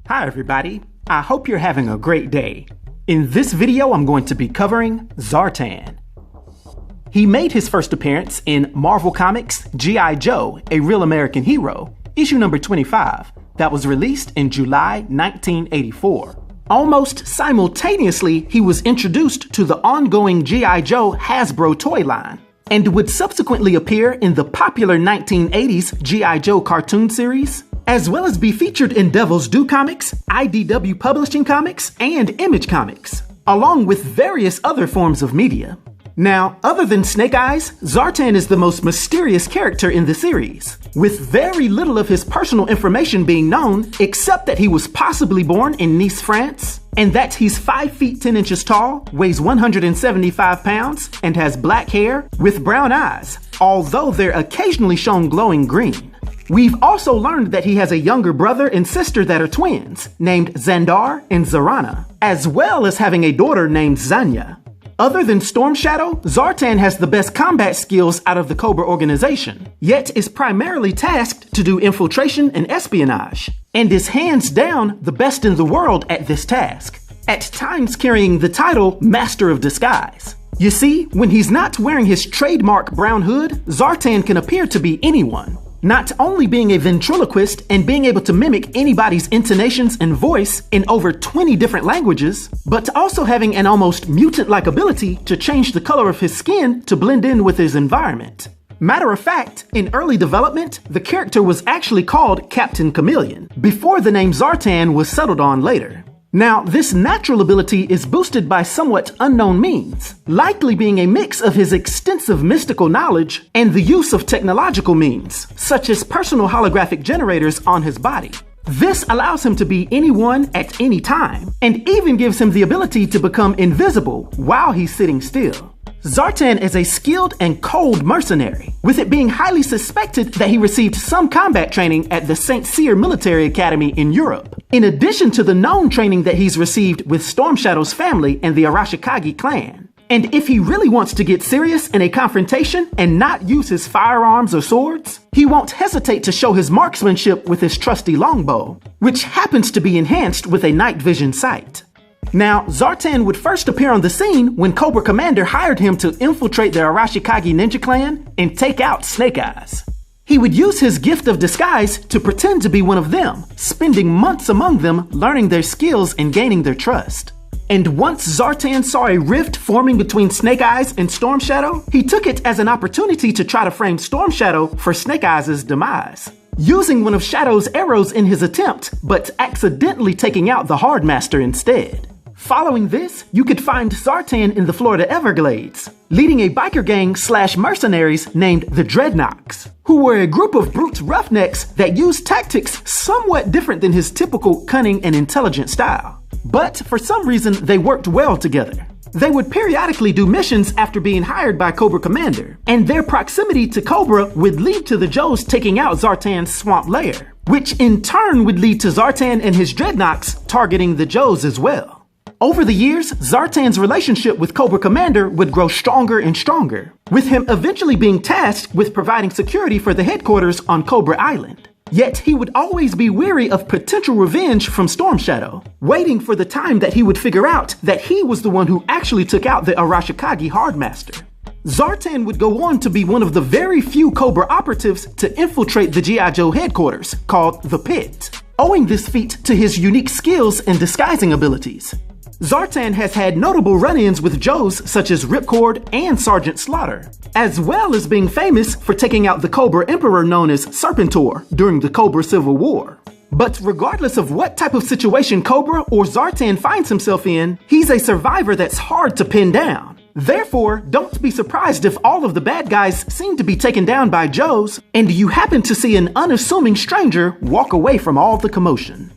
Hi everybody, I hope you're having a great day. In this video I'm going to be covering Zartan. He made his first appearance in Marvel Comics' G.I. Joe, A Real American Hero, issue number 25, that was released in July 1984. Almost simultaneously, he was introduced to the ongoing G.I. Joe Hasbro toy line, and would subsequently appear in the popular 1980s G.I. Joe cartoon series, as well as be featured in Devil's Due Comics, IDW Publishing Comics, and Image Comics, along with various other forms of media. Now, other than Snake Eyes, Zartan is the most mysterious character in the series, with very little of his personal information being known, except that he was possibly born in Nice, France, and that he's 5 feet 10 inches tall, weighs 175 pounds, and has black hair with brown eyes, although they're occasionally shown glowing green. We've also learned that he has a younger brother and sister that are twins, named Zandar and Zarana, as well as having a daughter named Zanya. Other than Storm Shadow, Zartan has the best combat skills out of the Cobra organization, yet is primarily tasked to do infiltration and espionage, and is hands down the best in the world at this task, at times carrying the title Master of Disguise. You see, when he's not wearing his trademark brown hood, Zartan can appear to be anyone. Not only being a ventriloquist and being able to mimic anybody's intonations and voice in over 20 different languages, but also having an almost mutant-like ability to change the color of his skin to blend in with his environment. Matter of fact, in early development, the character was actually called Captain Chameleon, before the name Zartan was settled on later. Now, this natural ability is boosted by somewhat unknown means, likely being a mix of his extensive mystical knowledge and the use of technological means, such as personal holographic generators on his body. This allows him to be anyone at any time, and even gives him the ability to become invisible while he's sitting still. Zartan is a skilled and cold mercenary, with it being highly suspected that he received some combat training at the Saint Cyr military academy in Europe, in addition to the known training that he's received with Storm Shadow's family and the Arashikage clan. And if he really wants to get serious in a confrontation and not use his firearms or swords, he won't hesitate to show his marksmanship with his trusty longbow, which happens to be enhanced with a night vision sight. Now, Zartan would first appear on the scene when Cobra Commander hired him to infiltrate the Arashikage ninja clan and take out Snake Eyes. He would use his gift of disguise to pretend to be one of them, spending months among them learning their skills and gaining their trust. And once Zartan saw a rift forming between Snake Eyes and Storm Shadow, he took it as an opportunity to try to frame Storm Shadow for Snake Eyes' demise, using one of Shadow's arrows in his attempt, but accidentally taking out the Hardmaster instead. Following this, you could find Zartan in the Florida Everglades, leading a biker gang / mercenaries named the Dreadnoks, who were a group of brute roughnecks that used tactics somewhat different than his typical cunning and intelligent style. But for some reason, they worked well together. They would periodically do missions after being hired by Cobra Commander, and their proximity to Cobra would lead to the Joes taking out Zartan's swamp lair, which in turn would lead to Zartan and his Dreadnoks targeting the Joes as well. Over the years, Zartan's relationship with Cobra Commander would grow stronger and stronger, with him eventually being tasked with providing security for the headquarters on Cobra Island. Yet he would always be wary of potential revenge from Storm Shadow, waiting for the time that he would figure out that he was the one who actually took out the Arashikage Hardmaster. Zartan would go on to be one of the very few Cobra operatives to infiltrate the G.I. Joe headquarters, called the Pit, owing this feat to his unique skills and disguising abilities. Zartan has had notable run-ins with Joes such as Ripcord and Sergeant Slaughter, as well as being famous for taking out the Cobra Emperor known as Serpentor during the Cobra Civil War. But regardless of what type of situation Cobra or Zartan finds himself in, he's a survivor that's hard to pin down. Therefore, don't be surprised if all of the bad guys seem to be taken down by Joes, and you happen to see an unassuming stranger walk away from all the commotion.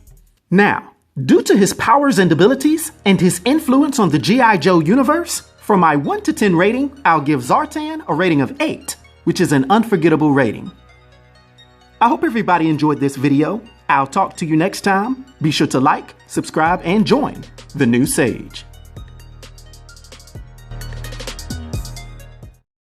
Now, due to his powers and abilities, and his influence on the G.I. Joe universe, for my 1 to 10 rating, I'll give Zartan a rating of 8, which is an unforgettable rating. I hope everybody enjoyed this video. I'll talk to you next time. Be sure to like, subscribe, and join the new Sage.